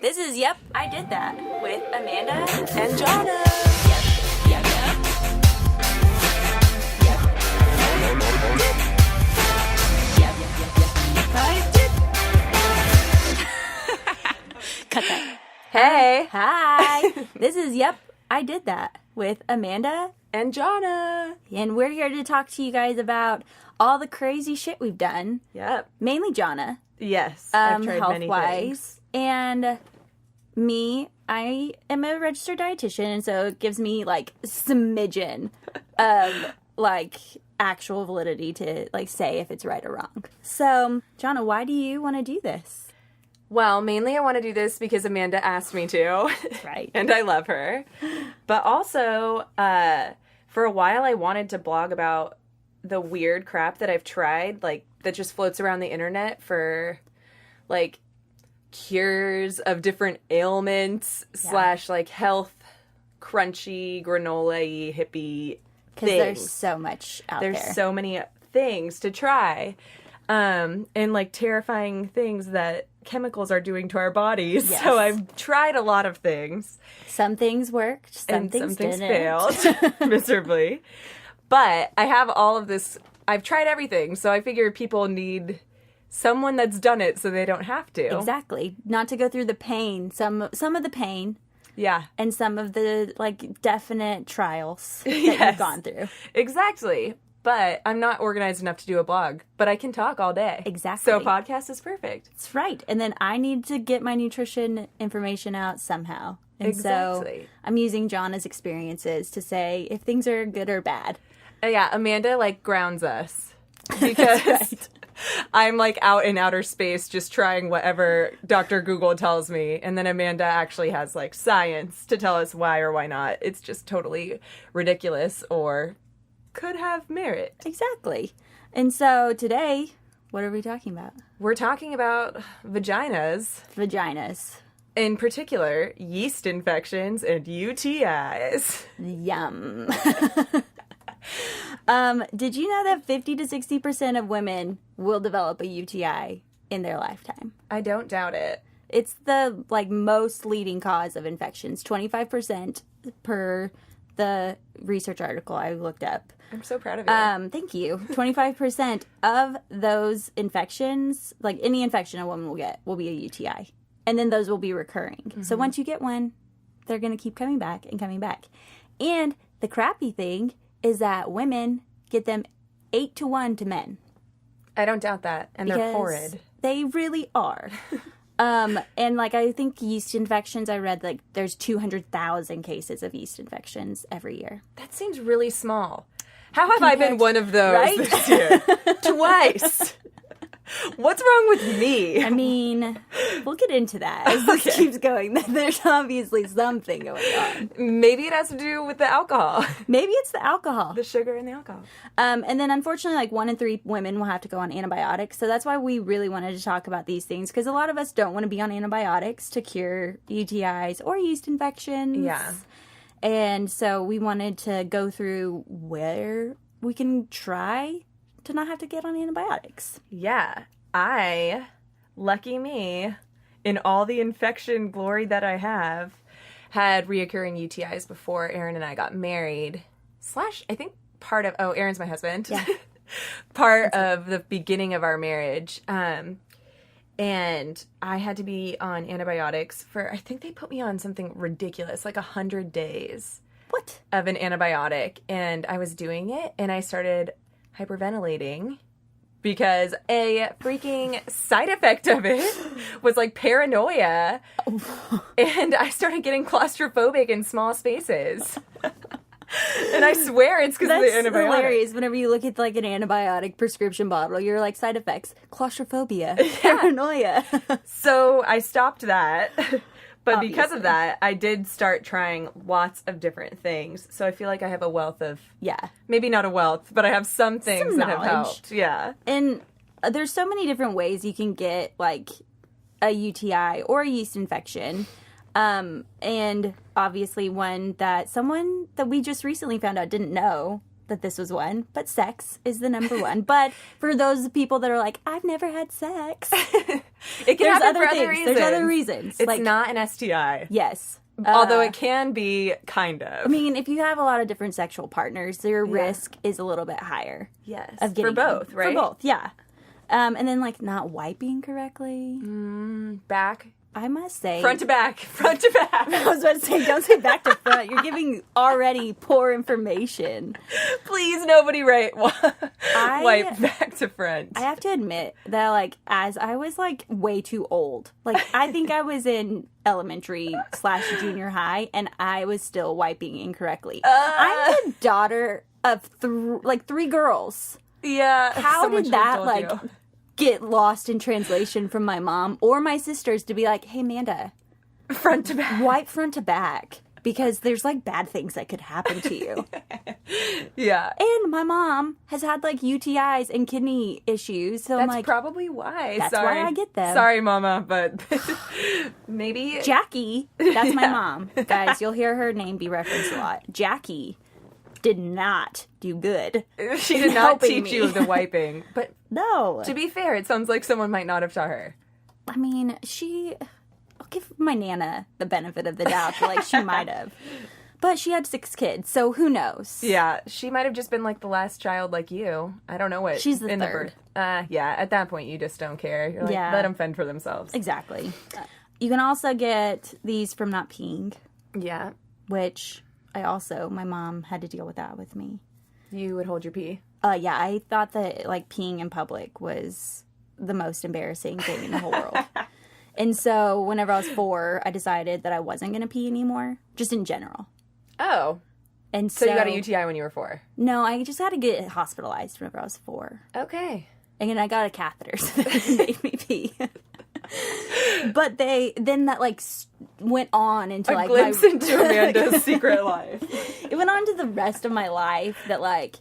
This is Yep, I Did That with Amanda And Johnna. Yep, yep, yep. Yep. Yep, yep, yep, yep. I did. Cut that. Hey. Hi. This is Yep, I Did That with Amanda. And Johnna. And we're here to talk to you guys about all the crazy shit we've done. Yep. Mainly Johnna. Yes. I've tried many health-wise. things. And me, I am a registered dietitian, and so it gives me, like, smidgen of, like, actual validity to, like, say if it's right or wrong. So, Johnna, why do you want to do this? Well, mainly I want to do this because Amanda asked me to. Right. And I love her. But also, for a while I wanted to blog about the weird crap that I've tried, like, that just floats around the internet for, like, cures of different ailments / like health, crunchy, granola-y, hippie Because things. there's so much out there. There's so many things to try. And like terrifying things that chemicals are doing to our bodies. Yes. So I've tried a lot of things. Some things worked, some things didn't. Failed miserably. But I have all of this. I've tried everything. So I figure people need someone that's done it so they don't have to. Exactly. Not to go through the pain, some of the pain. Yeah. And some of the, like, definite trials that Yes. you've gone through. Exactly. But I'm not organized enough to do a blog. But I can talk all day. Exactly. So a podcast is perfect. That's right. And then I need to get my nutrition information out somehow. And Exactly. so I'm using Johnna's experiences to say if things are good or bad. Yeah, Amanda, like, grounds us. Because right. I'm, like, out in outer space just trying whatever Dr. Google tells me. And then Amanda actually has, like, science to tell us why or why not. It's just totally ridiculous or could have merit. Exactly. And so today, what are we talking about? We're talking about vaginas. Vaginas. In particular, yeast infections and UTIs. Yum. Did you know that 50 to 60% of women will develop a UTI in their lifetime? I don't doubt it. It's the, like, most leading cause of infections. 25% per the research article I looked up. I'm so proud of you. Thank you. 25% of those infections, like any infection a woman will get, will be a UTI. And then those will be recurring. Mm-hmm. So once you get one, they're going to keep coming back and coming back. And the crappy thing is that women get them 8-1 to men. I don't doubt that. And they're horrid. They really are. And, like, I think yeast infections, I read, like, there's 200,000 cases of yeast infections every year. That seems really small. How have I been one of those right? this year? Twice. What's wrong with me? I mean, we'll get into that as this keeps going. There's obviously something going on. Maybe it has to do with the alcohol. Maybe it's the alcohol. The sugar in the alcohol. And then, unfortunately, like, 1 in 3 women will have to go on antibiotics. So that's why we really wanted to talk about these things, because a lot of us don't want to be on antibiotics to cure UTIs or yeast infections. Yeah. And so we wanted to go through where we can try to not have to get on antibiotics. Yeah. Lucky me, in all the infection glory that I have, had reoccurring UTIs before Aaron and I got married. / I think part of, Aaron's my husband. Yeah. Part of the beginning of our marriage. And I had to be on antibiotics for, I think they put me on something ridiculous, like 100 days. What? Of an antibiotic. And I was doing it, and I started hyperventilating because a freaking side effect of it was, like, paranoia. And I started getting claustrophobic in small spaces. And I swear it's because of the antibiotic. That's hilarious. Whenever you look at, like, an antibiotic prescription bottle, you're like, side effects, claustrophobia, paranoia. So I stopped that. But Obviously. because of that, I did start trying lots of different things. So I feel like I have a wealth of... Yeah. Maybe not a wealth, but I have some things Some that have knowledge. helped. Yeah. And there's so many different ways you can get, like, a UTI or a yeast infection. And obviously one that someone that we just recently found out didn't know that this was one, but sex is the number one. But for those people that are like, I've never had sex, It can happen for other things. reasons. There's other reasons. It's not an STI. Yes. Although it can be, kind of. I mean, if you have a lot of different sexual partners, your risk is a little bit higher. Yes. Of getting for both, them. right? For both, yeah. And then, like, not wiping correctly. Back. I must say. Front to back. Front to back. I was about to say, don't say back to front. You're giving already poor information. Please, nobody wipe back to front. I have to admit that, like, as I was, like, way too old. Like, I think I was in elementary/junior high, and I was still wiping incorrectly. I'm the daughter of three girls. Yeah. How did that, like, get lost in translation from my mom or my sisters to be like, hey, Amanda, front to back. Wipe front to back. Because there's, like, bad things that could happen to you. Yeah. And my mom has had, like, UTIs and kidney issues. So that's I'm like, probably why. That's why I get them. Sorry, Mama, but maybe. Jackie, that's my mom. Guys, you'll hear her name be referenced a lot. Jackie did not do good. She did not teach you the wiping. But no. To be fair, it sounds like someone might not have taught her. I mean, I'll give my Nana the benefit of the doubt. Like, she might have. But she had 6 kids, so who knows? Yeah, she might have just been, like, the last child like you. I don't know what. She's the third. Yeah, at that point, you just don't care. You're like, let them fend for themselves. Exactly. You can also get these from not peeing. Yeah. Which my mom had to deal with that with me. You would hold your pee? Yeah, I thought that, like, peeing in public was the most embarrassing thing in the whole world. And so, whenever I was 4, I decided that I wasn't going to pee anymore, just in general. Oh. And so you got a UTI when you were 4? No, I just had to get hospitalized whenever I was 4. Okay. And then I got a catheter, so that made me pee. But that, like, went on into, like, a glimpse into Amanda's secret life. It went on to the rest of my life that, like,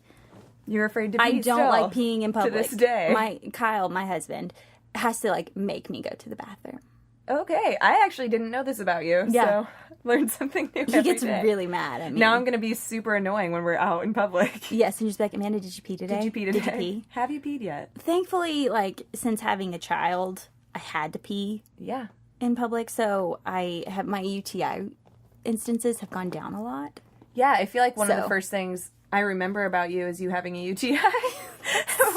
you're afraid to pee. I don't like peeing in public. To this day. Kyle, my husband, has to, like, make me go to the bathroom. Okay. I actually didn't know this about you. Yeah. So learn something new every day. He gets really mad at me. Now I'm going to be super annoying when we're out in public. Yes, and just be like, Amanda, did you pee today? Did you pee today? Did you pee? Have you peed yet? Thankfully, like, since having a child, I had to pee. Yeah. In public, so I have my UTI instances have gone down a lot. Yeah, I feel like one of the first things I remember about you is you having a UTI.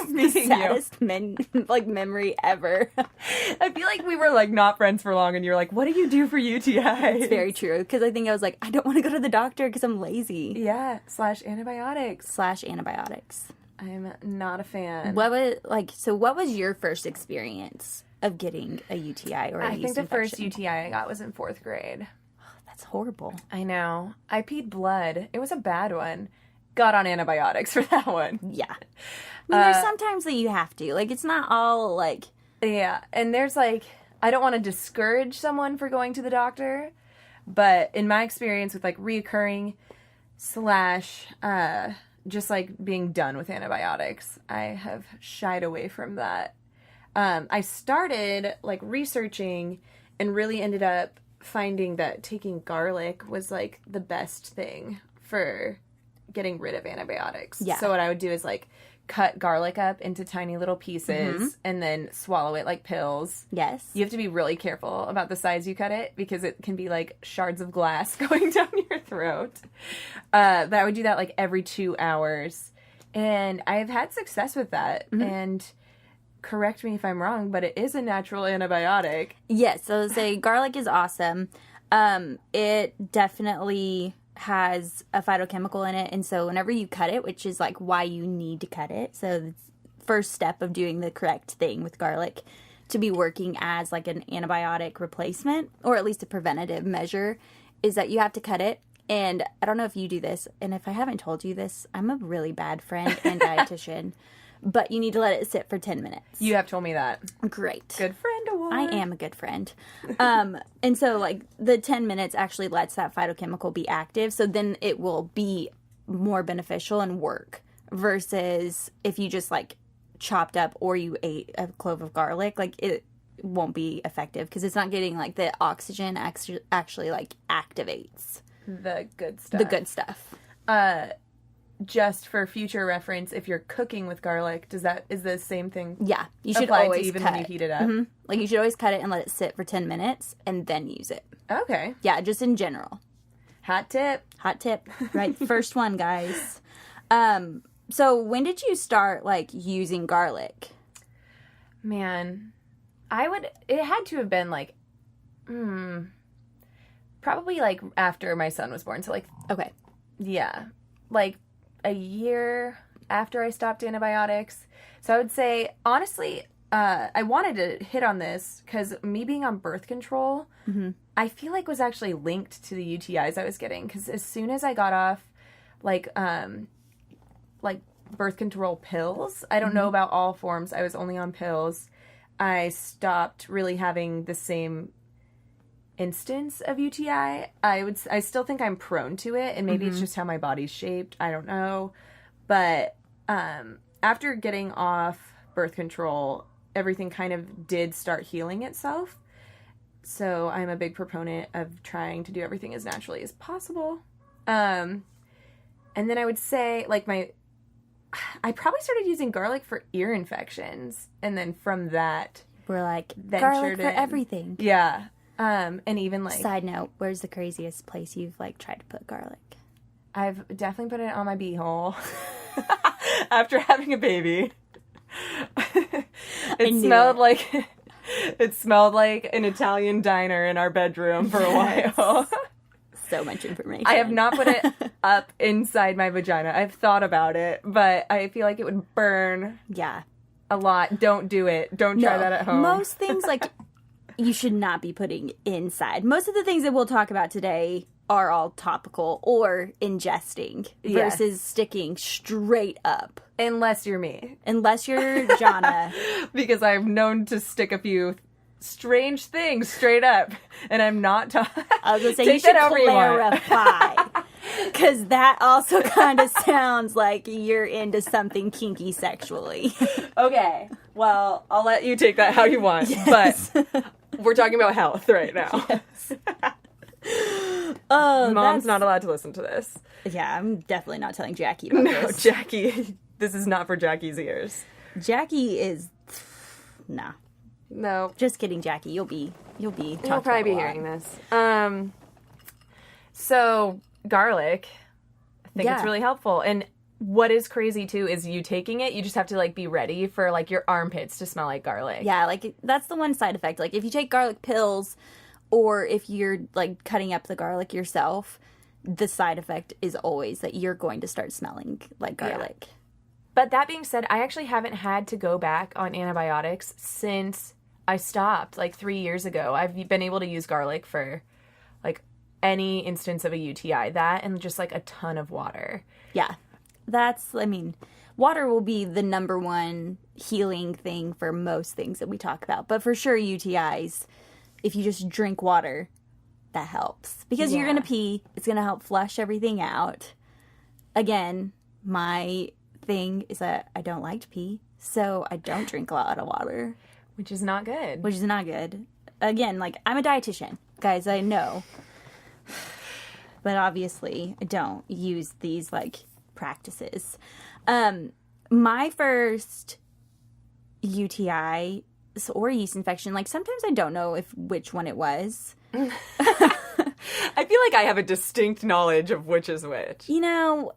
The saddest memory ever. I feel like we were, like, not friends for long, and you're like, what do you do for UTI? It's very true, because I think I was like, I don't want to go to the doctor because I'm lazy. Yeah, /antibiotics. /antibiotics. I'm not a fan. What was your first experience of getting a UTI or a yeast infection? I think the first UTI I got was in 4th grade. Oh, that's horrible. I know. I peed blood. It was a bad one. Got on antibiotics for that one. Yeah. I mean, there's sometimes that you have to. Like, it's not all, like... Yeah, and there's, like... I don't want to discourage someone for going to the doctor, but in my experience with, like, reoccurring / just, like, being done with antibiotics, I have shied away from that. I started, like, researching and really ended up finding that taking garlic was, like, the best thing for getting rid of antibiotics. Yeah. So what I would do is, like, cut garlic up into tiny little pieces and then swallow it like pills. Yes. You have to be really careful about the size you cut it because it can be, like, shards of glass going down your throat. But I would do that, like, every 2 hours. And I have had success with that. And... correct me if I'm wrong, but it is a natural antibiotic. Yes, so say garlic is awesome. It definitely has a phytochemical in it, and so whenever you cut it, which is like why you need to cut it, so the first step of doing the correct thing with garlic to be working as like an antibiotic replacement, or at least a preventative measure, is that you have to cut it. And I don't know if you do this, and if I haven't told you this, I'm a really bad friend and dietitian. But you need to let it sit for 10 minutes. You have told me that. Great. Good friend award. I am a good friend. And so, like, the 10 minutes actually lets that phytochemical be active. So then it will be more beneficial and work. Versus if you just, like, chopped up or you ate a clove of garlic, like, it won't be effective. Because it's not getting, like, the oxygen actually, like, activates. The good stuff. The good stuff. just for future reference, if you're cooking with garlic, is the same thing? Yeah, you should apply always to even cut when you it. heat it up? Like, you should always cut it and let it sit for 10 minutes and then use it. Okay. Yeah, just in general. Hot tip. Hot tip. Right, first one, guys. So when did you start, like, using garlic? Man, it had to have been, like, probably, like, after my son was born. So, like, Okay. yeah, like, a year after I stopped antibiotics. So I would say, honestly, I wanted to hit on this because me being on birth control, I feel like was actually linked to the UTIs I was getting. Because as soon as I got off, like birth control pills, I don't know about all forms. I was only on pills. I stopped really having the same instance of UTI. I still think I'm prone to it, and maybe it's just how my body's shaped. I don't know. But after getting off birth control, everything kind of did start healing itself. So I'm a big proponent of trying to do everything as naturally as possible. And then I would say, like, I probably started using garlic for ear infections, and then from that, We're like, ventured garlic for in. everything. Yeah. And even, like, Side note, where's the craziest place you've, like, tried to put garlic? I've definitely put it on my beehole after having a baby. It smelled like an Italian diner in our bedroom for a while. So much information. I have not put it up inside my vagina. I've thought about it, but I feel like it would burn Yeah. a lot. Don't do it. Don't try that at home. Most things, like, you should not be putting inside. Most of the things that we'll talk about today are all topical or ingesting versus sticking straight up. Unless you're me. Unless you're Johnna. Because I've known to stick a few strange things straight up, and I'm not I was going to say, you should clarify. Because that also kind of sounds like you're into something kinky sexually. Okay, well, I'll let you take that how you want, but we're talking about health right now. Yes. Oh, Mom's not allowed to listen to this. Yeah, I'm definitely not telling Jackie about this. Jackie, this is not for Jackie's ears. Jackie is... Nah. No. Just kidding, Jackie. You'll be You'll probably be hearing this. So, garlic, I think it's really helpful. And what is crazy, too, is you taking it, you just have to, like, be ready for, like, your armpits to smell like garlic. Yeah, like, that's the one side effect. Like, if you take garlic pills, or if you're, like, cutting up the garlic yourself, the side effect is always that you're going to start smelling like garlic. Yeah. But that being said, I actually haven't had to go back on antibiotics since I stopped, like, 3 years ago. I've been able to use garlic for, like, any instance of a UTI. That and just, like, a ton of water. Yeah. Water will be the number one healing thing for most things that we talk about. But for sure, UTIs, if you just drink water, that helps. Because you're going to pee. It's going to help flush everything out. Again, my thing is that I don't like to pee, so I don't drink a lot of water. Which is not good. Again, like, I'm a dietitian. Guys, I know. But obviously, I don't use these, like, practices. My first UTI or yeast infection, like, sometimes I don't know which one it was. I feel like I have a distinct knowledge of which is which. You know,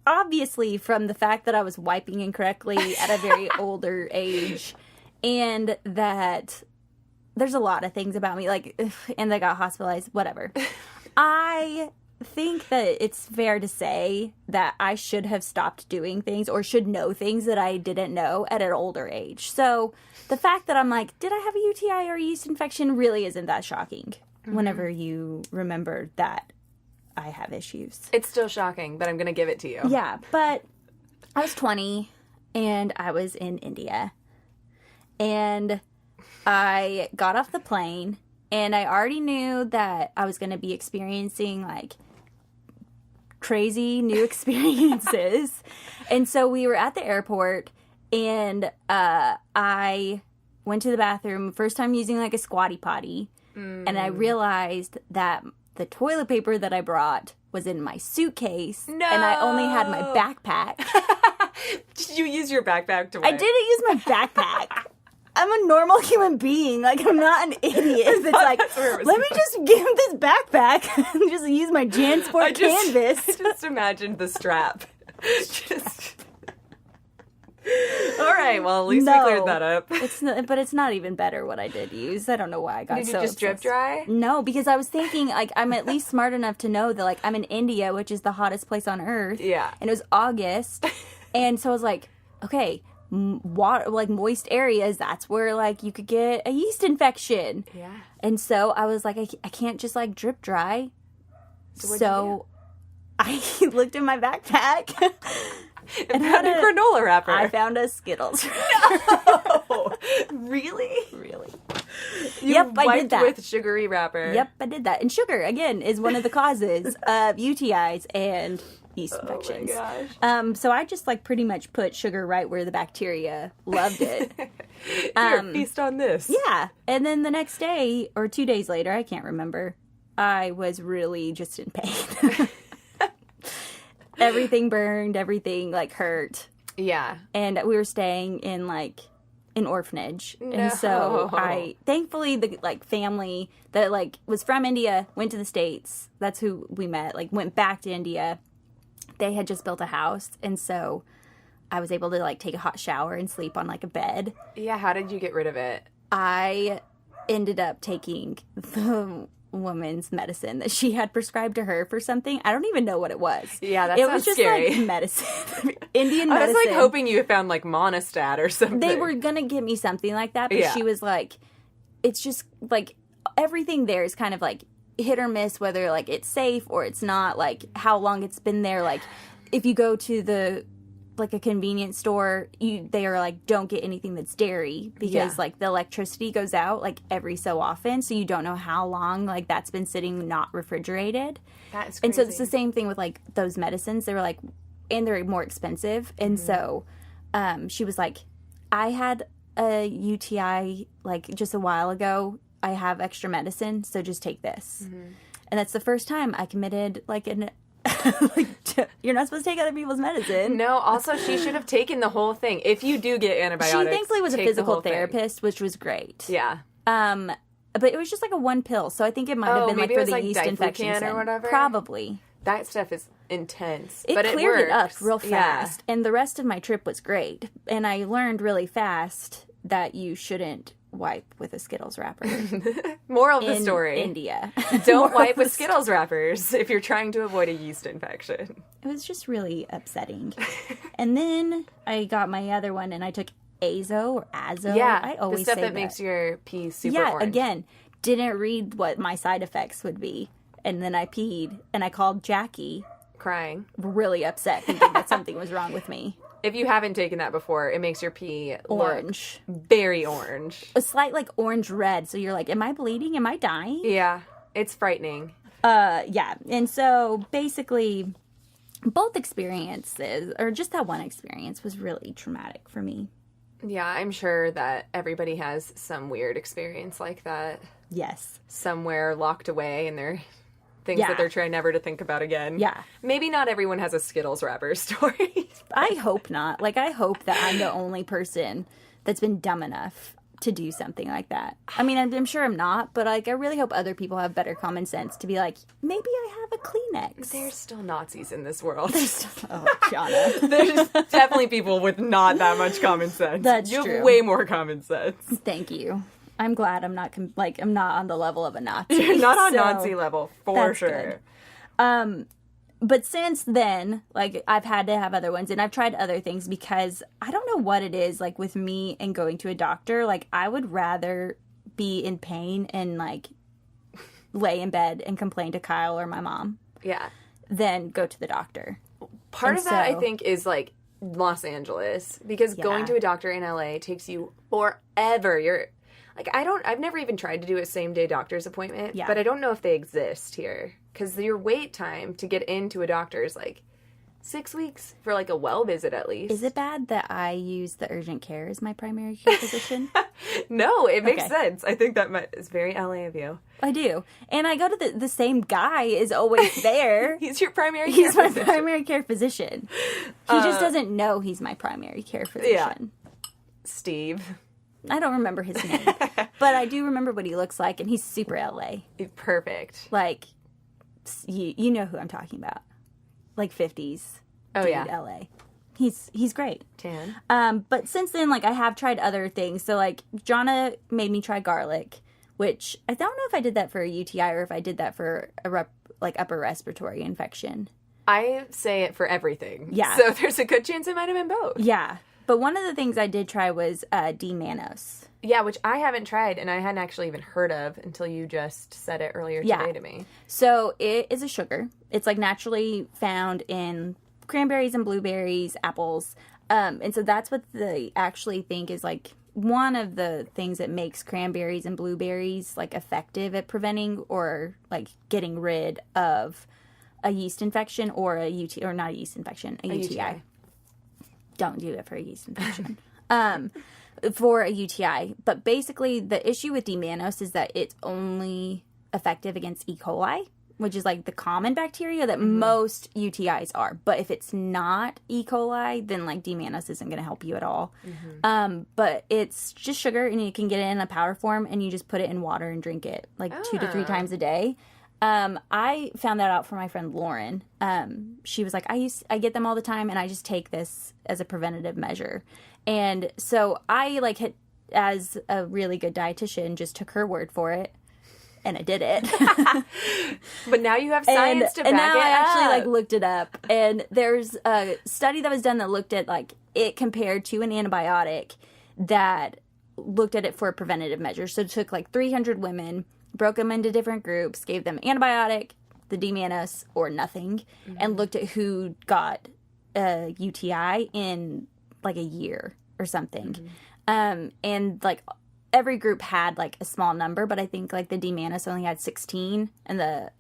obviously from the fact that I was wiping incorrectly at a very older age, and that there's a lot of things about me, like, and I got hospitalized, whatever. I think that it's fair to say that I should have stopped doing things or should know things that I didn't know at an older age. So the fact that I'm like, did I have a UTI or a yeast infection really isn't that shocking whenever you remember that I have issues. It's still shocking, but I'm going to give it to you. Yeah, but I was 20 and I was in India. And I got off the plane and I already knew that I was going to be experiencing, like, crazy new experiences. And so we were at the airport and I went to the bathroom, first time using, like, a squatty potty. And I realized that the toilet paper that I brought was in my suitcase. No. And I only had my backpack. Did you use your backpack to wipe? I didn't use my backpack. I'm a normal human being. Like, I'm not an idiot that's like, let me just give him this backpack and just use my JanSport canvas. I just imagined the strap. All right, well, at least we cleared that up. But it's not even better what I did use. I don't know why I got so Did you just drip dry? No, because I was thinking, like, I'm at least smart enough to know that, like, I'm in India, which is the hottest place on earth. Yeah. And it was August. And so I was like, okay, water, like, moist areas, that's where, like, you could get a yeast infection. Yeah. And so I was like, I can't just, like, drip dry. So I looked in my backpack. And found a granola wrapper. I found a Skittles. No! Really? Really. Yep, I did that. With sugary wrapper. Yep, I did that. And sugar, again, is one of the causes of UTIs and yeast infections. Oh my gosh. So I just, like, pretty much put sugar right where the bacteria loved it. Here, feast on this. Yeah. And then the next day, or 2 days later, I can't remember, I was really just in pain. Everything burned, everything, like, hurt. Yeah. And we were staying in, like, an orphanage. No. And so thankfully, the, like, family that, like, was from India, went to the States. That's who we met, like, went back to India. They had just built a house. And so I was able to, like, take a hot shower and sleep on, like, a bed. Yeah, how did you get rid of it? I ended up taking the woman's medicine that she had prescribed to her for something. I don't even know what it was. Yeah, that it sounds was just scary. Like medicine. Indian medicine. I was like hoping you found like Monistat or something. They were gonna give me something like that, but she was like, it's just like everything there is kind of like hit or miss whether like it's safe or it's not, like how long it's been there. Like if you go to the like a convenience store, they are like, don't get anything that's dairy because like the electricity goes out like every so often, so you don't know how long like that's been sitting not refrigerated. That's crazy. And so it's the same thing with like those medicines. They were like, and they're more expensive. And so she was like, I had a UTI like just a while ago. I have extra medicine, so just take this. And that's the first time I committed like an you're not supposed to take other people's medicine. No, also she should have taken the whole thing. If you do get antibiotics, she thankfully was a physical therapist, thing. Which was great. Yeah. But it was just like a one pill, so I think it might have been like for the yeast infections or whatever. Probably. That stuff is intense. It but cleared it up real Yeah. fast, and the rest of my trip was great. And I learned really fast that you shouldn't wipe with a Skittles wrapper. Moral of the story. India. Don't wipe with Skittles wrappers if you're trying to avoid a yeast infection. It was just really upsetting. And then I got my other one and I took Azo or Azo. Yeah, I always the stuff say that makes your pee super orange. Again, didn't read what my side effects would be. And then I peed and I called Jackie. Crying. Really upset thinking that something was wrong with me. If you haven't taken that before, it makes your pee orange. Very orange. A slight like orange red. So you're like, am I bleeding? Am I dying? Yeah. It's frightening. Yeah. And so basically both experiences, or just that one experience, was really traumatic for me. Yeah, I'm sure that everybody has some weird experience like that. Yes. Somewhere locked away in their things that they're trying never to think about again. Yeah. Maybe not everyone has a Skittles wrapper story. I hope not. Like, I hope that I'm the only person that's been dumb enough to do something like that. I mean, I'm sure I'm not, but like, I really hope other people have better common sense to be like, maybe I have a Kleenex. There's still Nazis in this world. Oh, Johnna. There's definitely people with not that much common sense. That's you true. have way more common sense. Thank you. I'm glad I'm not I'm not on the level of a Nazi. You're not on Nazi level, for sure. Good. But since then, like, I've had to have other ones, and I've tried other things because I don't know what it is, like, with me and going to a doctor. Like, I would rather be in pain and, like, lay in bed and complain to Kyle or my mom. Yeah. Than go to the doctor. Part of that, I think, is, like, Los Angeles. Because going to a doctor in LA takes you forever. Like, I've never even tried to do a same-day doctor's appointment, but I don't know if they exist here. Because your wait time to get into a doctor is, like, 6 weeks for like a well visit at least. Is it bad that I use the urgent care as my primary care physician? No, it makes sense. I think that is very LA of you. I do. And I go to the same guy is always there. He's your primary care physician. He's my primary care physician. He just doesn't know he's my primary care physician. Yeah. Steve. I don't remember his name. But I do remember what he looks like, and he's super LA. Perfect. Like, you know who I'm talking about. Like 50s. Oh, dude, yeah. LA. He's great. Tan. But since then, like, I have tried other things. So, like, Johnna made me try garlic, which I don't know if I did that for a UTI or if I did that for a upper respiratory infection. I say it for everything. Yeah. So there's a good chance it might have been both. Yeah. But one of the things I did try was D-mannose. Yeah, which I haven't tried and I hadn't actually even heard of until you just said it earlier today to me. So it is a sugar. It's like naturally found in cranberries and blueberries, apples. And so that's what they actually think is like one of the things that makes cranberries and blueberries like effective at preventing or like getting rid of a yeast infection or a UTI, or not a yeast infection, a UTI. Don't do it for a yeast infection. For a UTI. But basically, the issue with D-mannose is that it's only effective against E. coli, which is like the common bacteria that most UTIs are. But if it's not E. coli, then like D-mannose isn't going to help you at all. But it's just sugar, and you can get it in a powder form, and you just put it in water and drink it like 2 to 3 times a day. I found that out from my friend Lauren. She was like, I get them all the time, and I just take this as a preventative measure. And so I like had, as a really good dietitian, just took her word for it, and I did it. But now you have science to back and now it I actually up. like looked it up, and there's a study that was done that looked at like it compared to an antibiotic that looked at it for a preventative measure. So it took like 300 women, broke them into different groups, gave them antibiotic, the D-mannose, or nothing, and looked at who got a UTI in like a year or something. And like every group had like a small number, but I think like the D-mannose only had 16 and the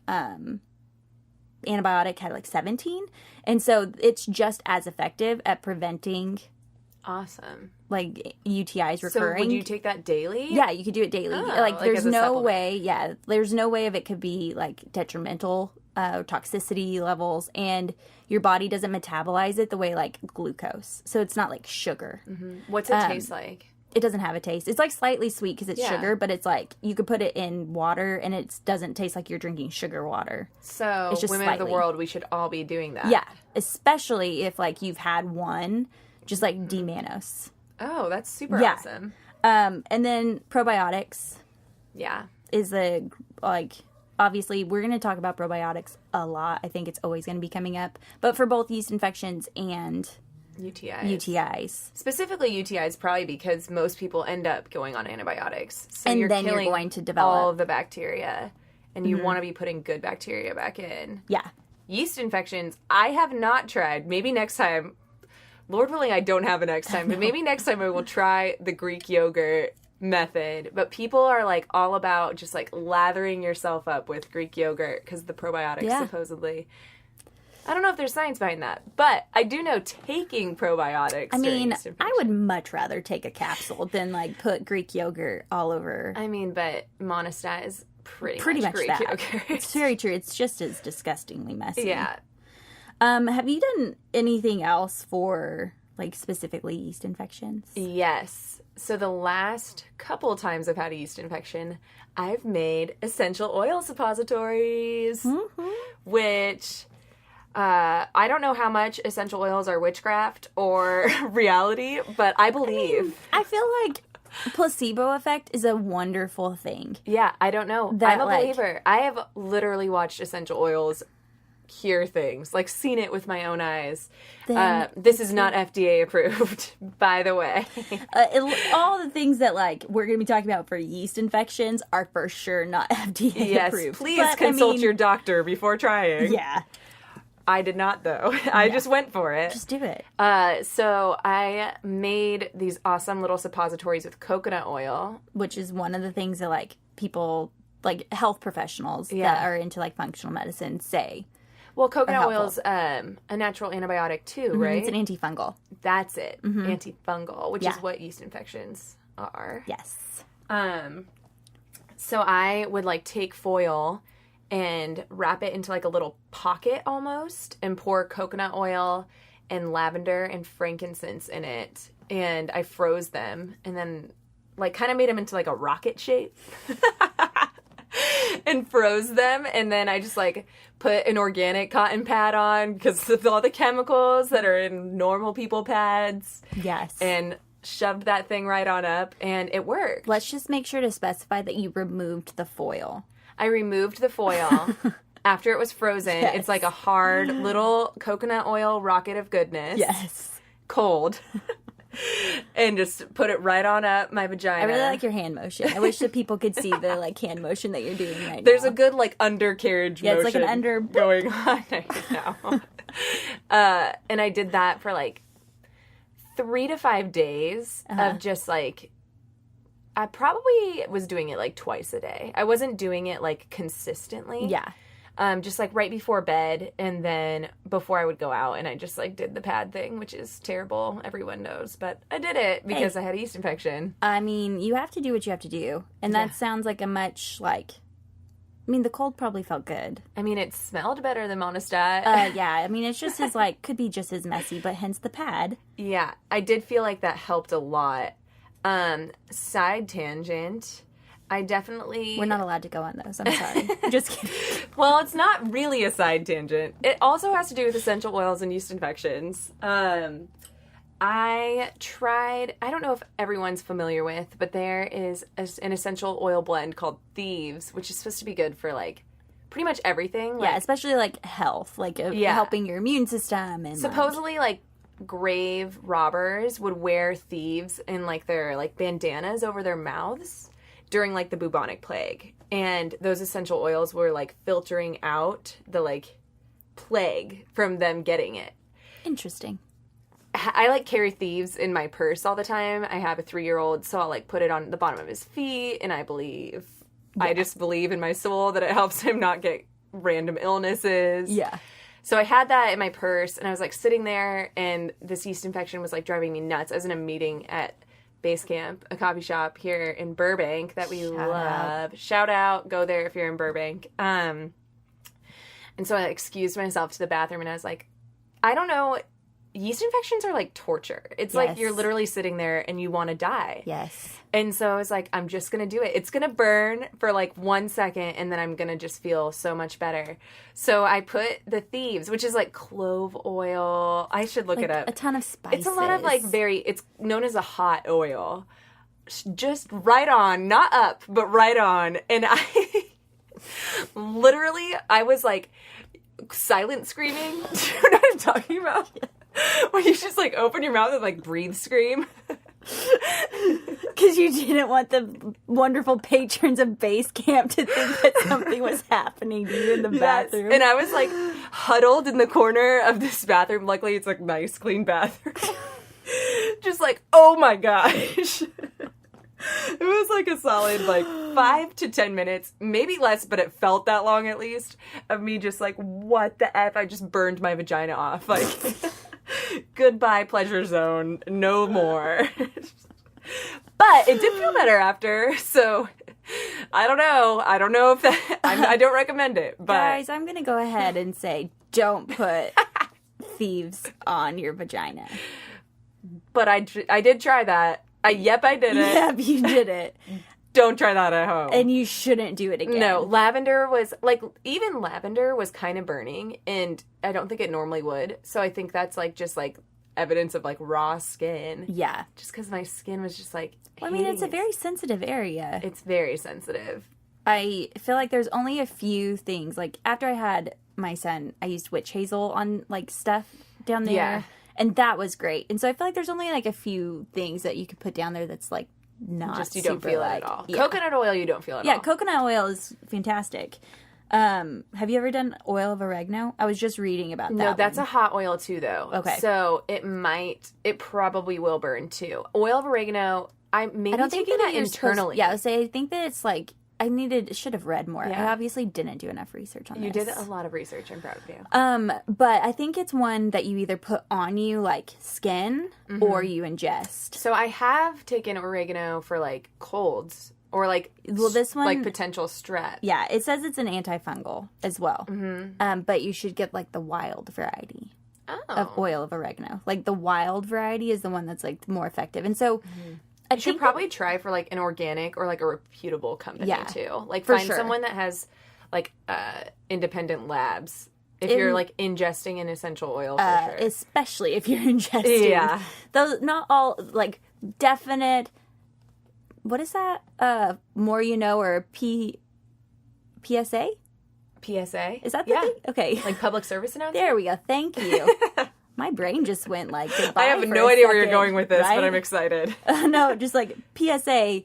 antibiotic had like 17. And so it's just as effective at preventing Awesome. like UTIs recurring. So would you take that daily? Yeah, you could do it daily. Oh, like there's as a no supplement. way, there's no way of it could be like detrimental toxicity levels, and your body doesn't metabolize it the way like glucose. So it's not like sugar. What's it taste like? It doesn't have a taste. It's like slightly sweet because it's sugar, but it's like you could put it in water and it doesn't taste like you're drinking sugar water. So It's just women of slightly. the world, we should all be doing that. Yeah, especially if like you've had one, just like D-mannose. Oh, that's super Yeah. awesome. And then probiotics Yeah. is the like obviously we're going to talk about probiotics a lot. I think it's always going to be coming up, but for both yeast infections and UTIs. Specifically UTIs, probably because most people end up going on antibiotics. So And you're then you're killing going to develop- all of the bacteria, and you want to be putting good bacteria back in. Yeah. Yeast infections, I have not tried. Maybe next time. Lord willing, I don't have a next time, but maybe next time I will try the Greek yogurt method. But people are like all about just like lathering yourself up with Greek yogurt because the probiotics supposedly. I don't know if there's science behind that, but I do know taking probiotics. I during mean, yeast I infection. would much rather take a capsule than like put Greek yogurt all over. I mean, but Monistat is pretty Pretty much Greek that. yogurt. It's very true. It's just as disgustingly messy. Yeah. Have you done anything else for like specifically yeast infections? Yes. So the last couple times I've had a yeast infection, I've made essential oil suppositories, which I don't know how much essential oils are witchcraft or reality, but I believe. I feel like placebo effect is a wonderful thing. Yeah, I don't know. That, I'm a like- believer. I have literally watched essential oils cure things, like seen it with my own eyes. Then- This is not FDA approved, by the way. All the things that like we're going to be talking about for yeast infections are for sure not FDA Yes, approved. please But, consult your doctor before trying. Yeah, I did not, though. I just went for it. just do it. So I made these awesome little suppositories with coconut oil. Which is one of the things that like people, like health professionals Yeah. that are into like functional medicine say. Well, coconut helpful. oil's a natural antibiotic too, right? It's an antifungal. That's it. Antifungal, which is Yeah. what yeast infections are. Yes. So I would like take foil and wrap it into like a little pocket almost and pour coconut oil and lavender and frankincense in it. And I froze them and then like kind of made them into like a rocket shape and froze them. And then I just like put an organic cotton pad on because of all the chemicals that are in normal people pads. Yes. And shoved that thing right on up and it worked. Let's just make sure to specify that you removed the foil. I removed the foil after it was frozen. Yes. It's like a hard little coconut oil rocket of goodness. Yes. Cold. And just put it right on up my vagina. I really like your hand motion. I wish that people could see the like hand motion that you're doing right There's now. a good like undercarriage motion. it's like an under going on right now. And I did that for like 3 to 5 days of just like, I probably was doing it like twice a day. I wasn't doing it like consistently. Yeah. Just like right before bed and then before I would go out and I just like did the pad thing, which is terrible. Everyone knows, but I did it because I had a yeast infection. I mean, you have to do what you have to do. And that sounds like a much like, I mean, the cold probably felt good. I mean, it smelled better than Monistat. Yeah. I mean, it's just as like, could be just as messy, but hence the pad. Yeah, I did feel like that helped a lot. Side tangent. I definitely... We're not allowed to go on those. I'm sorry. Just kidding. Well, it's not really a side tangent. It also has to do with essential oils and yeast infections. I tried... I don't know if everyone's familiar with, but there is an essential oil blend called Thieves, which is supposed to be good for, like, pretty much everything. Yeah, Like, especially like health, like helping your immune system. And supposedly, like, grave robbers would wear Thieves in, like, their, like, bandanas over their mouths during, like, the bubonic plague. And those essential oils were, like, filtering out the, like, plague from them getting it. Interesting. I, like, carry Thieves in my purse all the time. I have a 3-year-old, so I'll, like, put it on the bottom of his feet, and I just believe in my soul that it helps him not get random illnesses. Yeah. So I had that in my purse, and I was, like, sitting there, and this yeast infection was, like, driving me nuts. I was in a meeting at Base Camp, a coffee shop here in Burbank that we love. Shout out. Go there if you're in Burbank. And so I excused myself to the bathroom, and I was like, I don't know. Yeast infections are like torture. It's like you're literally sitting there and you want to die. Yes. And so I was like, I'm just going to do it. It's going to burn for like 1 second and then I'm going to just feel so much better. So I put the Thieves, which is like clove oil. I should look Like it up. a ton of spices. It's a lot of like it's known as a hot oil. Just right on, not up, but right on. And I was like silent screaming. Do you know what I'm talking about? Where you just like open your mouth and like breathe scream. Because you didn't want the wonderful patrons of Base Camp to think that something was happening to you in the bathroom. And I was like huddled in the corner of this bathroom. Luckily, it's like nice, clean bathroom. Just like, oh my gosh. It was like a solid like 5 to 10 minutes, maybe less, but it felt that long at least, of me just like, what the F? I just burned my vagina off. Like, goodbye pleasure zone, no more. But it did feel better after, so I don't know. I don't know if that, I don't recommend it. But Guys, I'm going to go ahead and say, don't put Thieves on your vagina. But I did try that. I did it. Yep, you did it. Don't try that at home. And you shouldn't do it again. No, lavender was, like, even lavender was kind of burning, and I don't think it normally would. So I think that's, like, just, like, evidence of, like, raw skin. Yeah. Just because my skin was just, like, Well, I mean, it's a very sensitive area. It's very sensitive. I feel like there's only a few things. Like, after I had my son, I used witch hazel on, like, stuff down there. Yeah. And that was great. And so I feel like there's only, like, a few things that you could put down there that's, like, not Just you don't super, feel like, it at all. Yeah. Coconut oil, you don't feel it at all. Yeah, coconut oil is fantastic. Have you ever done oil of oregano? I was just reading about that. No, that's one. a hot oil too, though. Okay. So it probably will burn too. Oil of oregano, I I don't think taking that you're internally. I would say I think that it's like should have read more. Yeah. I obviously didn't do enough research on this. You did a lot of research. I'm proud of you. But I think it's one that you either put on you like skin or you ingest. So I have taken oregano for like colds or like this one, like potential strep. Yeah, it says it's an antifungal as well. But you should get like the wild variety of oil of oregano. Like the wild variety is the one that's like more effective. And so You should probably try for like an organic or like a reputable company too. Like for find sure. someone that has like independent labs if you're like ingesting an essential oil for sure. Especially if you're ingesting. Yeah. Those not all like definite. What is that? More you know or PSA? PSA? Is that the thing? Okay. Like public service announcement? There we go. Thank you. My brain just went like goodbye. I have for no a idea where you're second, going with this, right? but I'm excited. No, just like PSA.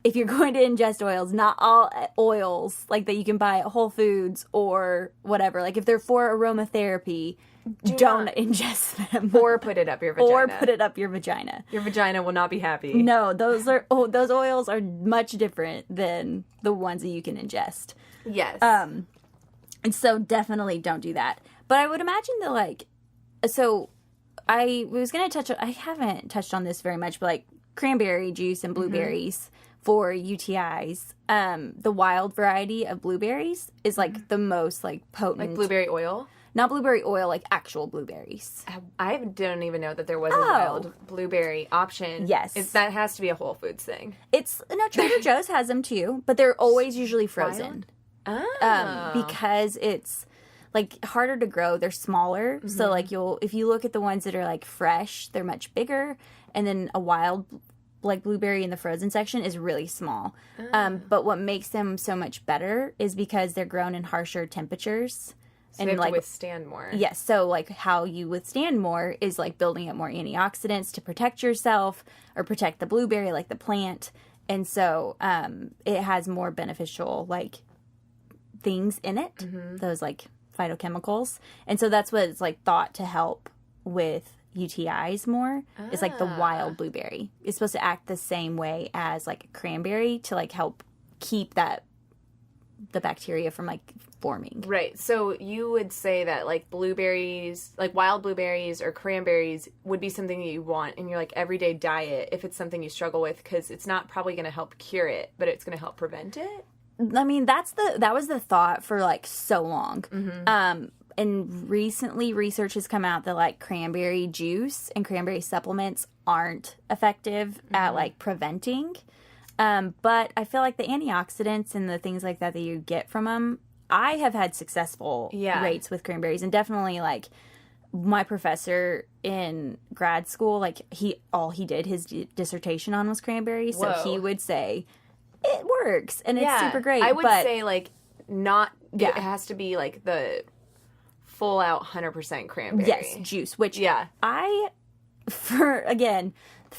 If you're going to ingest oils, not all oils like that you can buy at Whole Foods or whatever. Like if they're for aromatherapy, don't ingest them. Or put it up your vagina. Or put it up your vagina. Your vagina will not be happy. No, those oils are much different than the ones that you can ingest. Yes. And so definitely don't do that. But I would imagine that like, so I was going to touch on, I haven't touched on this very much, but like cranberry juice and blueberries for UTIs. The wild variety of blueberries is like the most like potent. like blueberry oil? Not blueberry oil, like actual blueberries. I didn't even know that there was a wild blueberry option. Yes. That has to be a Whole Foods thing. Trader Joe's has them too, but they're always usually frozen. Because it's like harder to grow. They're smaller. So like if you look at the ones that are like fresh, they're much bigger. And then a wild like blueberry in the frozen section is really small. But what makes them so much better is because they're grown in harsher temperatures. So they have to withstand more. Yes. So like how you withstand more is like building up more antioxidants to protect yourself or protect the blueberry, like the plant. And so it has more beneficial like things in it, those like phytochemicals. And so that's what it's like thought to help with UTIs more is like the wild blueberry. It's supposed to act the same way as like a cranberry to like help keep the bacteria from like forming. Right. So you would say that like blueberries, like wild blueberries or cranberries would be something that you want in your like everyday diet if it's something you struggle with, because it's not probably going to help cure it, but it's going to help prevent it. I mean, that was the thought for like so long. And recently research has come out that like cranberry juice and cranberry supplements aren't effective at like preventing. But I feel like the antioxidants and the things like that you get from them, I have had successful rates with cranberries. And definitely like my professor in grad school, like all he did his dissertation on was cranberries. So he would say it works and it's super great. I would say like it has to be like the full out 100% cranberry. Yes, juice, which the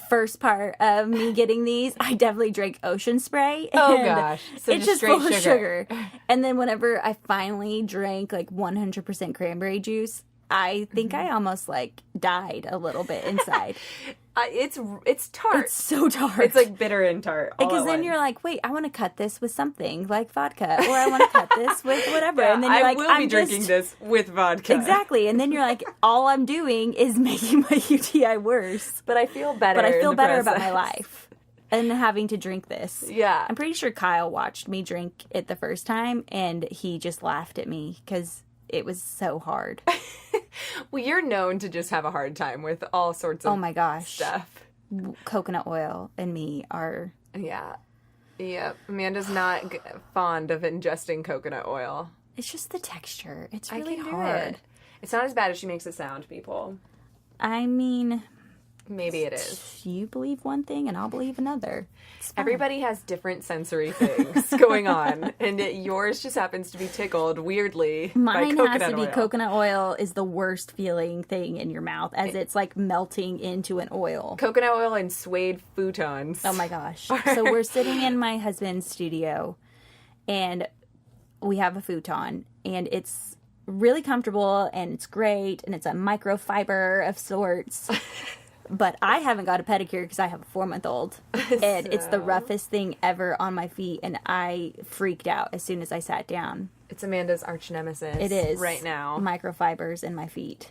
first part of me getting these, I definitely drank Ocean Spray. Oh gosh. So it's just full of sugar. And then whenever I finally drank like 100% cranberry juice, I think I almost like died a little bit inside. It's tart. It's so tart. It's like bitter and tart. Because then you're like, wait, I want to cut this with something like vodka, or I want to cut this with whatever. Yeah, and then you're like, I'm drinking this with vodka. Exactly. And then you're like, all I'm doing is making my UTI worse. But I feel better. But I feel better about my life and having to drink this. Yeah. I'm pretty sure Kyle watched me drink it the first time, and he just laughed at me because it was so hard. Well, you're known to just have a hard time with all sorts of stuff. Coconut oil and me are... Yeah. Amanda's not fond of ingesting coconut oil. It's just the texture. It's really I can hard. It's not as bad as she makes it sound, people. I mean... Maybe it is. You believe one thing and I'll believe another. Everybody has different sensory things going on, and yours just happens to be tickled weirdly by coconut oil. Mine has to be coconut oil is the worst feeling thing in your mouth as it's like melting into an oil. Coconut oil and suede futons. Oh my gosh. So we're sitting in my husband's studio and we have a futon and it's really comfortable and it's great and it's a microfiber of sorts. But I haven't got a pedicure because I have a 4-month-old. And it's the roughest thing ever on my feet. And I freaked out as soon as I sat down. It's Amanda's arch nemesis. It is. Right now. Microfibers in my feet.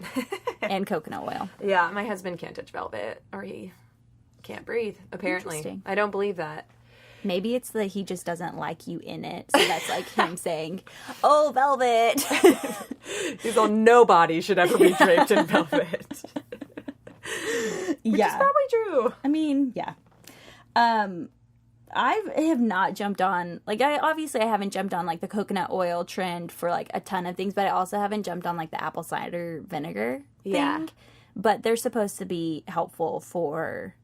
And coconut oil. Yeah, my husband can't touch velvet. Or he can't breathe, apparently. Interesting. I don't believe that. Maybe it's that he just doesn't like you in it. So that's like him saying, oh, velvet. He's all, nobody should ever be draped in velvet. Which is probably true. I mean, yeah. I have not jumped on, like, I haven't jumped on, like, the coconut oil trend for, like, a ton of things, but I also haven't jumped on, like, the apple cider vinegar thing. Yeah. But they're supposed to be helpful for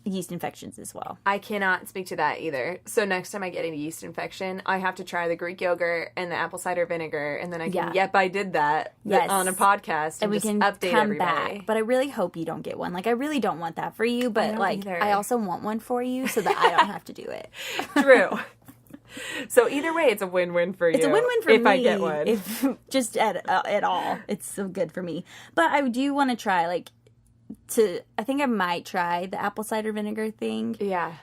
yeast infections as well. I cannot speak to that either. So next time I get a yeast infection, I have to try the Greek yogurt and the apple cider vinegar, and then I can, yep, I did that on a podcast, and we can update come everybody. Back. But I really hope you don't get one. Like, I really don't want that for you, but, like, either. I also want one for you so that I don't have to do it. True. So either way, it's a win-win for you. It's a win-win for me. If I get one. If just at all. It's so good for me. But I do want to try, like, I think I might try the apple cider vinegar thing. Yeah.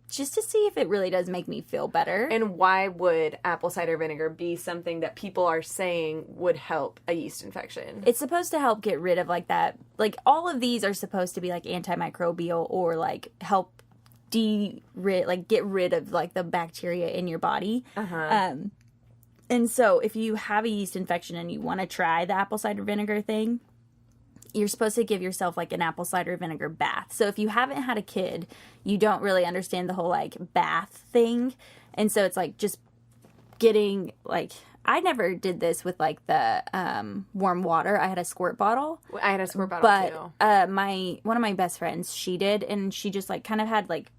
Just to see if it really does make me feel better. And why would apple cider vinegar be something that people are saying would help a yeast infection? It's supposed to help get rid of, like, that. Like, all of these are supposed to be, like, antimicrobial or, like, help get rid of, like, the bacteria in your body. And so if you have a yeast infection and you want to try the apple cider vinegar thing, you're supposed to give yourself, like, an apple cider vinegar bath. So if you haven't had a kid, you don't really understand the whole, like, bath thing. And so it's, like, just getting, like, I never did this with, like, the warm water. I had a squirt bottle. I had a squirt bottle, too. But one of my best friends, she did, and she just, like, kind of had, like,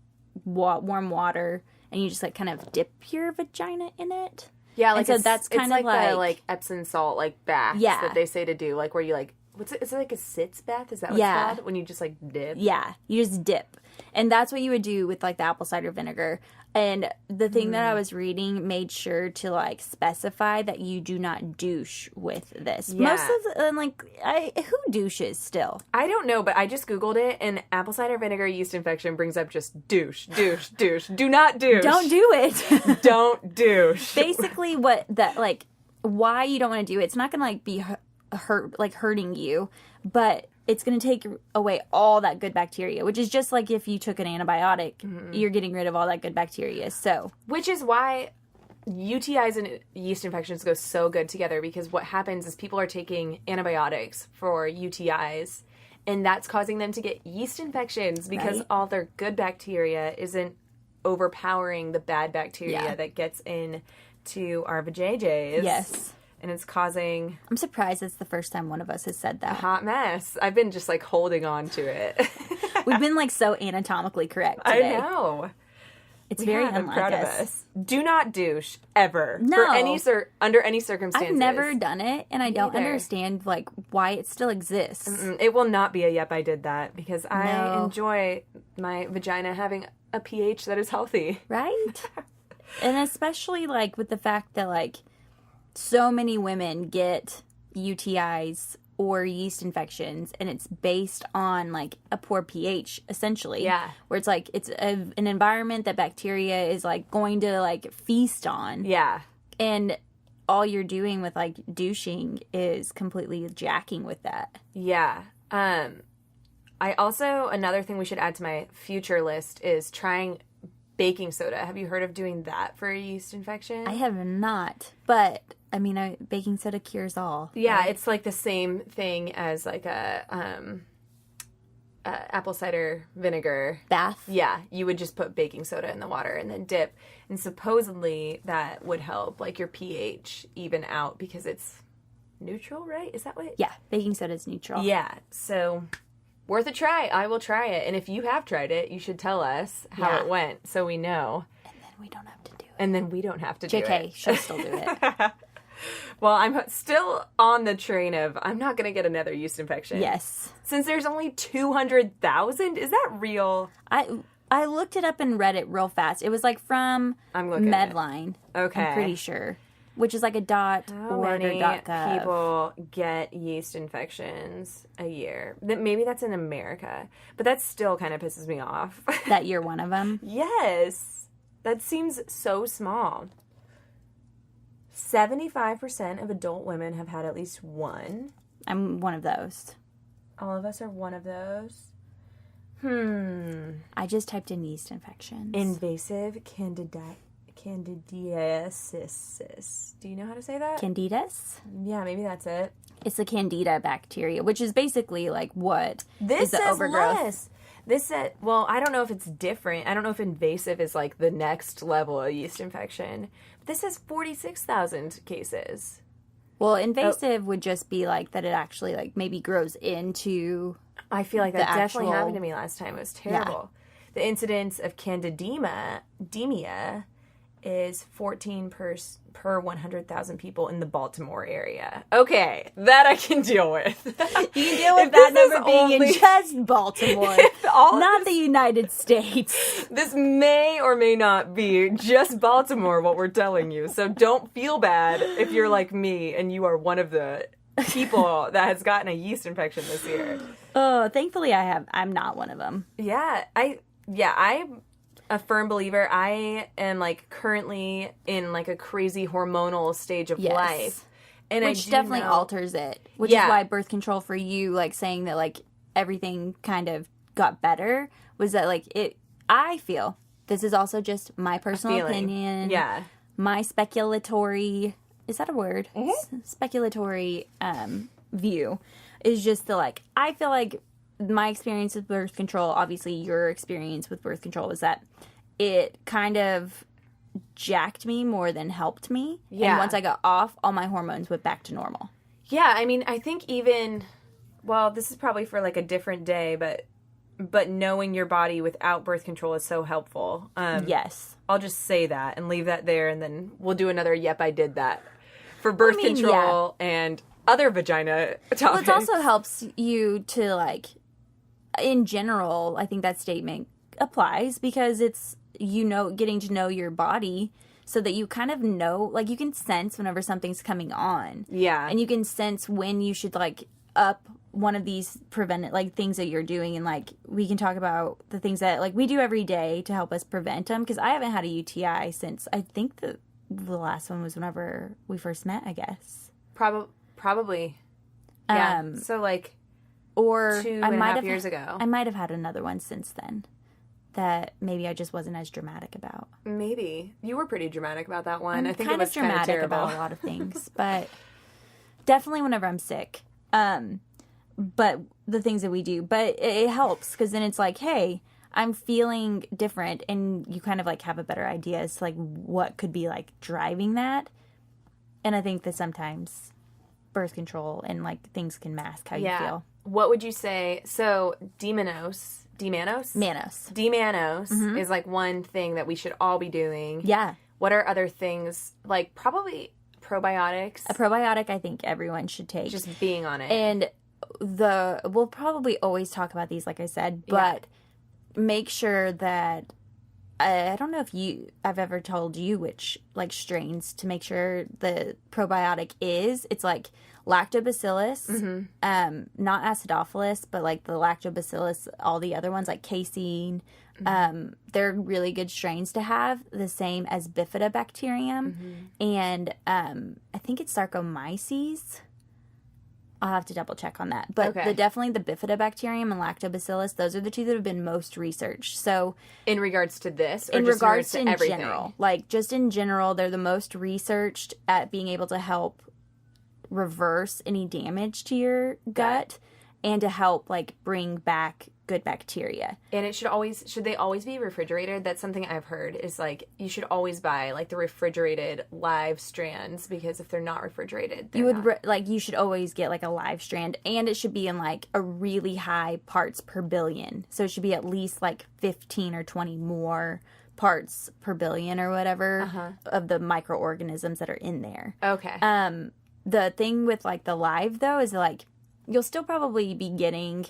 warm water, and you just, like, kind of dip your vagina in it. Yeah, like, and so that's kind of like the, like, Epsom salt, like, baths that they say to do, like, where you, like, is it like a sitz bath? Is that what it's called? When you just, like, dip? Yeah, you just dip. And that's what you would do with, like, the apple cider vinegar. And the thing that I was reading made sure to, like, specify that you do not douche with this. Yeah. Most of who douches still? I don't know, but I just Googled it, and apple cider vinegar yeast infection brings up just douche, douche, douche. Do not douche. Don't do it. Don't douche. Basically, why you don't want to do it, it's not going to, like, be hurting you, but it's going to take away all that good bacteria, which is just like if you took an antibiotic, you're getting rid of all that good bacteria. So, which is why UTIs and yeast infections go so good together, because what happens is people are taking antibiotics for UTIs, and that's causing them to get yeast infections because all their good bacteria isn't overpowering the bad bacteria that gets into our vajayjays. Yes. And it's causing... I'm surprised it's the first time one of us has said that. A hot mess. I've been just, like, holding on to it. We've been, like, so anatomically correct today. I know. It's very unlike I'm proud us. of us. Do not douche, ever. No. Under any circumstances. I've never done it, and I don't understand, like, why it still exists. It will not be a yep, I did that, because I enjoy my vagina having a pH that is healthy. Right? And especially, like, with the fact that, like, so many women get UTIs or yeast infections, and it's based on, like, a poor pH, essentially. Yeah. Where it's, like, it's an environment that bacteria is, like, going to, like, feast on. Yeah. And all you're doing with, like, douching is completely jacking with that. Yeah. I also, another thing we should add to my future list is trying baking soda. Have you heard of doing that for a yeast infection? I have not, but... I mean, baking soda cures all. Yeah, right? It's like the same thing as like a apple cider vinegar bath. Yeah, you would just put baking soda in the water and then dip, and supposedly that would help like your pH even out because it's neutral, right? Is that what? Yeah, baking soda is neutral. Yeah, so worth a try. I will try it, and if you have tried it, you should tell us how it went so we know. And then we don't have to do it. And then we don't have to do it. JK, she'll still do it. Well, I'm still on the train of I'm not going to get another yeast infection. Yes. Since there's only 200,000? Is that real? I looked it up and read it real fast. It was like from I'm looking Medline. Okay. I'm pretty sure. which is like a How .org many or .gov. people get yeast infections a year? Maybe that's in America, but that still kind of pisses me off. That you're one of them. Yes. That seems so small. 75% of adult women have had at least one. I'm one of those. All of us are one of those. I just typed in yeast infections. Invasive candidiasis. Do you know how to say that? Candidus? Yeah, maybe that's it. It's the candida bacteria, which is basically like what This is the says overgrowth. less. This said, well, I don't know if it's different. I don't know if invasive is like the next level of yeast infection. But this says 46,000 cases. Well, invasive would just be like that it actually like maybe grows into. I feel like that The definitely actual- happened to me last time. It was terrible. The incidence of candidemia is 14 per 100,000 people in the Baltimore area. Okay, that I can deal with. You can deal with If that this is number being only- in just Baltimore, all of not the United States. This may or may not be just Baltimore, what we're telling you. So don't feel bad if you're like me and you are one of the people that has gotten a yeast infection this year. Oh, thankfully I'm not one of them. Yeah, I'm a firm believer. I am like currently in like a crazy hormonal stage of Yes. life. And Which I do definitely know- alters it. Which Yeah. is why birth control for you, like saying that like everything kind of got better, was that like I feel, this is also just my personal feeling. opinion. Yeah. My speculatory, is that a word? Speculatory view is just the like, I feel like my experience with birth control, obviously your experience with birth control, is that it kind of jacked me more than helped me. Yeah. And once I got off, all my hormones went back to normal. Yeah, I mean, I think even, well, this is probably for like a different day, but knowing your body without birth control is so helpful. Yes. I'll just say that and leave that there, and then we'll do another Yep, I Did That for birth control and other vagina topics. Well, it also helps you to like, in general, I think that statement applies because it's, getting to know your body so that you kind of know, like you can sense whenever something's coming on. Yeah. And you can sense when you should like up one of these things that you're doing, and like we can talk about the things that like we do every day to help us prevent them, because I haven't had a UTI since I think the last one was whenever we first met, I guess. Probably. Yeah. So like, or 2.5 years ago. I might have had another one since then that maybe I just wasn't as dramatic about. Maybe. You were pretty dramatic about that one. I'm I think kind it was of dramatic terrible. about a lot of things, but definitely whenever I'm sick. But the things that we do, but it helps because then it's like, hey, I'm feeling different, and you kind of like have a better idea as to like what could be like driving that. And I think that sometimes birth control and like things can mask how you feel. What would you say? So Manos is like one thing that we should all be doing. Yeah. What are other things? Like probably probiotics. A probiotic I think everyone should take. Just being on it. And we'll probably always talk about these, like I said, but make sure that, I don't know if I've ever told you which like strains to make sure the probiotic is. It's like lactobacillus, not acidophilus, but like the lactobacillus, all the other ones like casein. They're really good strains to have, the same as bifidobacterium. And I think it's Saccharomyces. I'll have to double check on that. But definitely the bifidobacterium and lactobacillus, those are the two that have been most researched. So in regards to this, or in just regards to in everything? general, like just in general, they're the most researched at being able to help reverse any damage to your gut and to help like bring back good bacteria. And it should they always be refrigerated? That's something I've heard is like you should always buy like the refrigerated live strands, because if they're not refrigerated, You should always get like a live strand, and it should be in like a really high parts per billion. So it should be at least like 15 or 20 more parts per billion or whatever of the microorganisms that are in there. Okay. The thing with like the live though is like you'll still probably be getting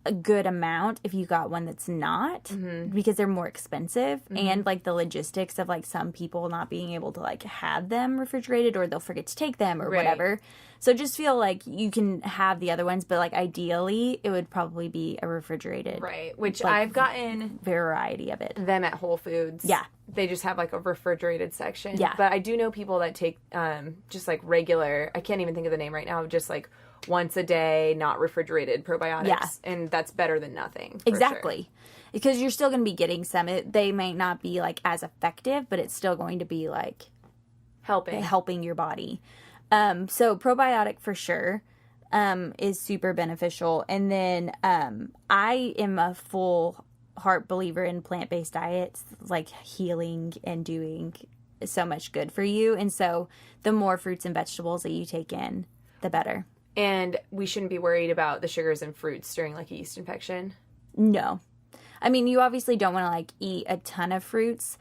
a good amount if you got one that's not, because they're more expensive, and like the logistics of like some people not being able to like have them refrigerated, or they'll forget to take them or whatever. So just feel like you can have the other ones, but like ideally it would probably be a refrigerated, Right, which like, I've gotten variety of it. them at Whole Foods. Yeah. They just have like a refrigerated section. Yeah. But I do know people that take just like regular, I can't even think of the name right now, just like once a day, not refrigerated probiotics. Yeah. And that's better than nothing. For Exactly. Sure. Because you're still going to be getting some. They may not be like as effective, but it's still going to be like helping your body. So probiotic for sure is super beneficial. And then I am a full heart believer in plant-based diets, like healing and doing so much good for you. And so the more fruits and vegetables that you take in, the better. And we shouldn't be worried about the sugars and fruits during like a yeast infection. No. I mean, you obviously don't want to like eat a ton of fruits.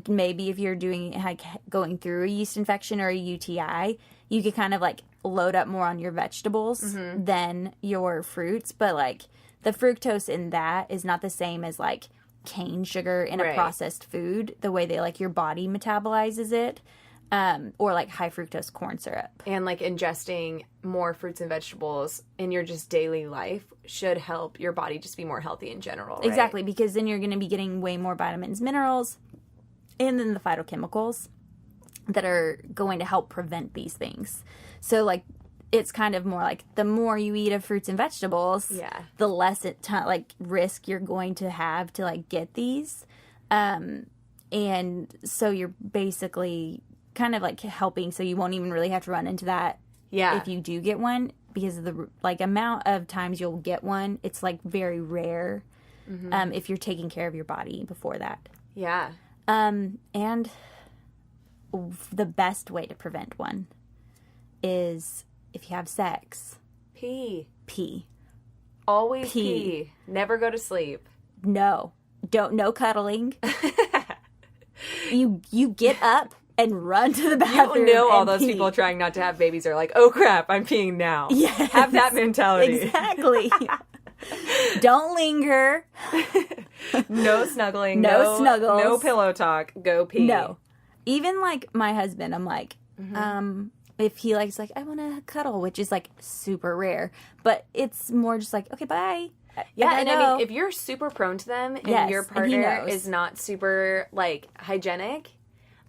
Maybe if you're doing like going through a yeast infection or a UTI, you could kind of like load up more on your vegetables than your fruits. But like the fructose in that is not the same as like cane sugar in a processed food, the way they like your body metabolizes it. Or like high fructose corn syrup. And like ingesting more fruits and vegetables in your just daily life should help your body just be more healthy in general, right? Exactly, because then you're going to be getting way more vitamins, minerals, and then the phytochemicals that are going to help prevent these things. So like it's kind of more like the more you eat of fruits and vegetables, the less like risk you're going to have to like get these. And so you're basically kind of like helping, so you won't even really have to run into that if you do get one, because of the like amount of times you'll get one. It's like very rare if you're taking care of your body before that. And the best way to prevent one is if you have sex. Pee. Always pee. Never go to sleep. No cuddling. You get up and run to the bathroom. You know, all those people trying not to have babies are like, oh crap, I'm peeing now. Yes. Have that mentality. Exactly. Don't linger. No snuggling. No snuggles. No pillow talk. Go pee. No. Even like my husband, I'm like, if he likes like, I want to cuddle, which is like super rare, but it's more just like, okay, bye. Yeah, and I mean, if you're super prone to them and your partner is not super like hygienic,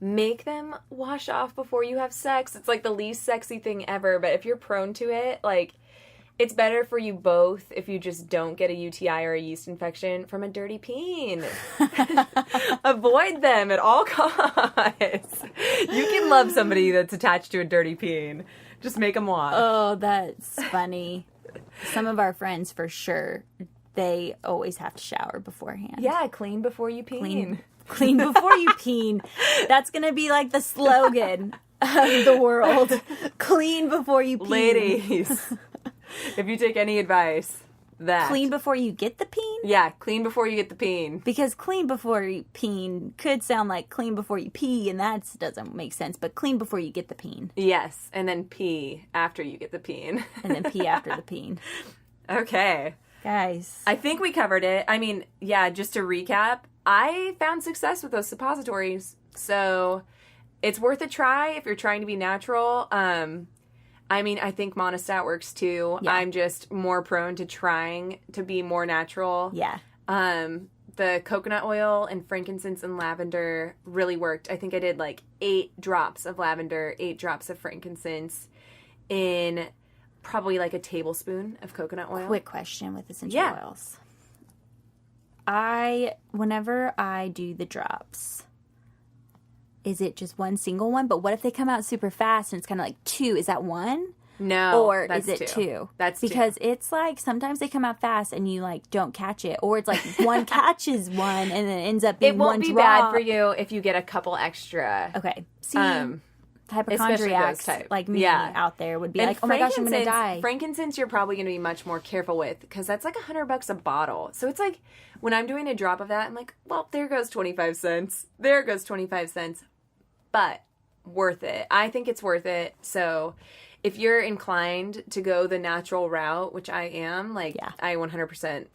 make them wash off before you have sex. It's like the least sexy thing ever, but if you're prone to it, like, it's better for you both if you just don't get a UTI or a yeast infection from a dirty peen. Avoid them at all costs. You can love somebody that's attached to a dirty peen. Just make them wash. Oh, that's funny. Some of our friends, for sure, they always have to shower beforehand. Yeah, clean before you peen. Clean before you peen. That's going to be like the slogan of the world. Clean before you peen. Ladies, if you take any advice, that. Clean before you get the peen? Yeah, clean before you get the peen. Because clean before you peen could sound like clean before you pee, and that doesn't make sense, but clean before you get the peen. Yes, and then pee after you get the peen. And then pee after the peen. Okay. Guys. I think we covered it. I mean, yeah, just to recap, I found success with those suppositories. So it's worth a try if you're trying to be natural. I mean, I think Monistat works too. Yeah. I'm just more prone to trying to be more natural. Yeah. The coconut oil and frankincense and lavender really worked. I think I did like 8 drops of lavender, 8 drops of frankincense in probably like a tablespoon of coconut oil. Quick question with essential oils. Whenever I do the drops, is it just one single one? But what if they come out super fast and it's kind of like 2? Is that 1? No, or that's is it 2? That's because 2. It's like sometimes they come out fast and you like don't catch it, or it's like one catches one and then it ends up being one drop. It won't be bad for you if you get a couple extra. Okay, see, hypochondriacs like me out there would be like, oh my gosh, I'm gonna die. Frankincense, you're probably gonna be much more careful with because that's like $100 a bottle. So it's like when I'm doing a drop of that, I'm like, well, there goes 25 cents. There goes 25 cents. But worth it. I think it's worth it. So if you're inclined to go the natural route, which I am, like, I 100%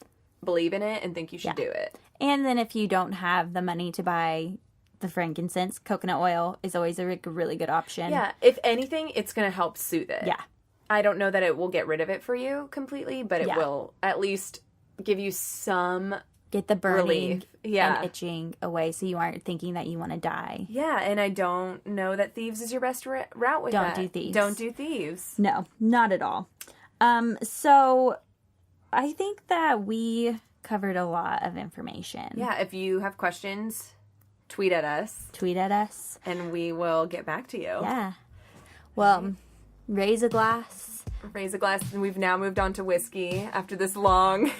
believe in it and think you should do it. And then if you don't have the money to buy the frankincense, coconut oil is always a really good option. Yeah. If anything, it's going to help soothe it. Yeah. I don't know that it will get rid of it for you completely, but it will at least give you some get the burning relief. and itching away so you aren't thinking that you want to die. Yeah, and I don't know that thieves is your best route with that. Don't do thieves. Don't do thieves. No, not at all. So I think that we covered a lot of information. Yeah, if you have questions, tweet at us. Tweet at us. And we will get back to you. Yeah. Well, raise a glass. Raise a glass, and we've now moved on to whiskey after this long,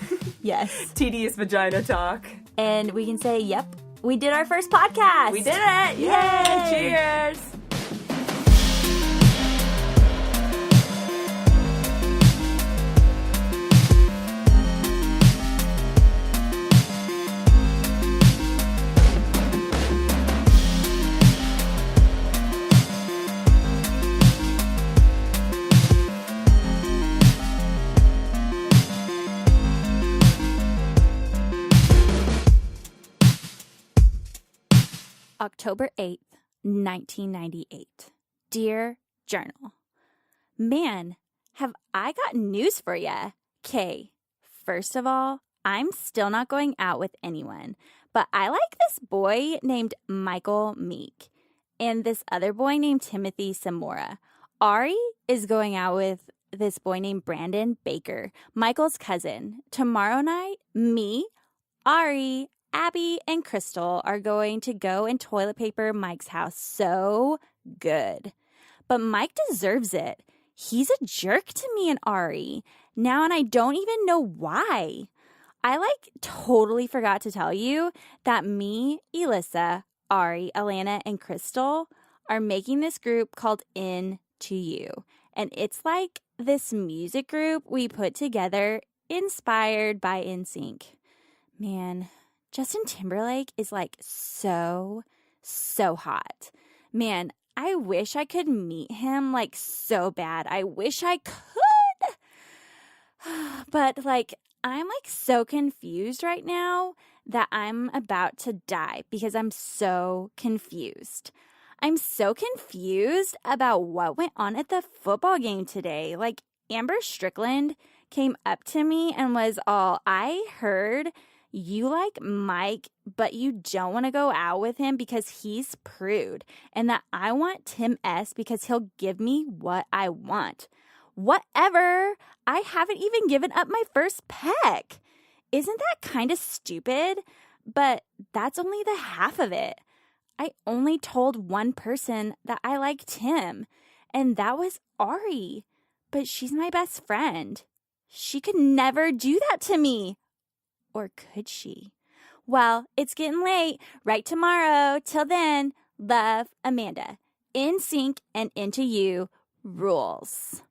tedious vagina talk. And we can say, yep, we did our first podcast. We did it. Yay! Cheers! October 8th, 1998. Dear Journal, man, have I got news for ya. Okay, first of all, I'm still not going out with anyone, but I like this boy named Michael Meek and this other boy named Timothy Samora. Ari is going out with this boy named Brandon Baker, Michael's cousin. Tomorrow night, me, Ari, Abby, and Crystal are going to go and toilet paper Mike's house so good. But Mike deserves it. He's a jerk to me and Ari now, and I don't even know why. I totally forgot to tell you that me, Elissa, Ari, Alana, and Crystal are making this group called Into You. And it's like this music group we put together inspired by NSYNC. Man, Justin Timberlake is so hot. Man, I wish I could meet him so bad. I wish I could. But I'm so confused right now that I'm about to die because I'm so confused. I'm so confused about what went on at the football game today. Amber Strickland came up to me and was all, I heard you like Mike, but you don't want to go out with him because he's prude, and that I want Tim S because he'll give me what I want. Whatever. I haven't even given up my first peck. Isn't that kind of stupid? But that's only the half of it. I only told one person that I liked him, and that was Ari. But she's my best friend. She could never do that to me. Or could she? Well, it's getting late. Right tomorrow. Till then, love, Amanda. NSYNC and Into You rules.